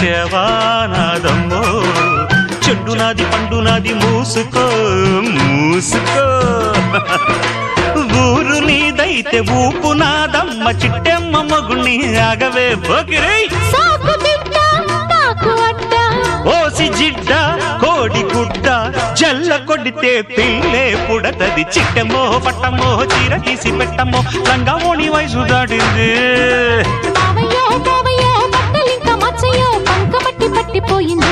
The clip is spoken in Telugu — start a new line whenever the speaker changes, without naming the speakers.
వచ్చేవానాదమ్మో చెడ్డు నాది పండు నాది మూసుకో మూసుకో ఊరు నీదైతే ఊపు నాదమ్మ చిట్టెమ్మ మొగుణ్ణి ఆగవే పోకిరై ఓసి జిడ్డ కోడి గుడ్డ జల్ల కొడితే పిల్లే పుడతది చిట్టెమ్మో పట్టమ్మో చీర తీసి పెట్టమ్మో రంగమోని వయసు దాటింది
పట్టిపోయింది